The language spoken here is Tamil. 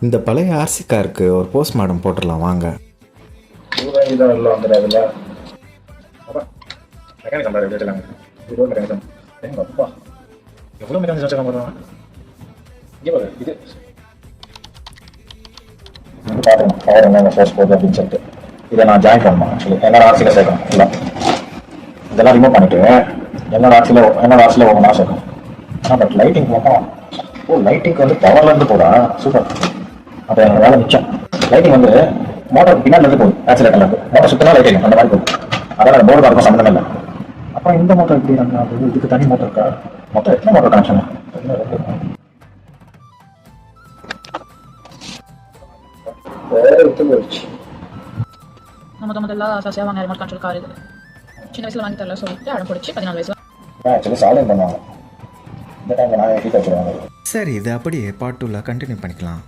இந்த பழைய ஆர்சி காருக்கு ஒரு போஸ்ட்மார்ட்டம் போட்டுடலாம் வாங்க. எவ்வளோ மெக்கானிக்ஸ் வச்சுருக்காங்க பாருங்க. இங்கே பாரு இது பாருங்க பவர் என்ன ஃபோர்ஸ் போகுது அப்படின்னு சொல்லிட்டு இதை நான் ஜாயின் பண்ணணும். ஆக்சுவலி என்னோட ஆர்சியில் சேர்க்கணும். இல்லை இதெல்லாம் ரிமூவ் பண்ணிட்டு என்னோட ஆர்சியில் ஒவ்வொன்றா சேர்க்கணும். ஆனால் பட் லைட்டிங் மட்டும் லைட்டிங்க்கு வந்து பவர்லேருந்து போதா சூப்பர். அப்போ என்னோட வேலை மிச்சம். லைட்டிங் வந்து மோட்டர் பின்னாடிலேருந்து போகுது, ஆக்சிலேட்டர்லேருந்து மோட்டர் சுத்தமாக லைட்டிங் அந்த மாதிரி போகுது. அதனால் போர்டு பார்க்கும் சம்மந்தமே இல்லை. அப்புறம் இந்த மோட்டர் எப்படி அது இதுக்கு தனி மோட்டர் இருக்கா? மொத்தம் எத்தனை மோட்டர் கனெக்ஷன்? முதல்ல ஆசாசியாக வாங்க ரிமோட் கண்ட்ரோல் கார். இது சின்ன வயசுல வாங்கி தரல சொல்லிட்டு அடம் பிடிச்சி 14 வயசுல ஆக்சுவலி சாலிங் பண்ணுவாங்க. இந்த டைமில் நான் ஃபீட் வச்சுருவாங்க. சரி, இது அப்படியே பார்ட் 2ல கண்டினியூ பண்ணிக்கலாம்.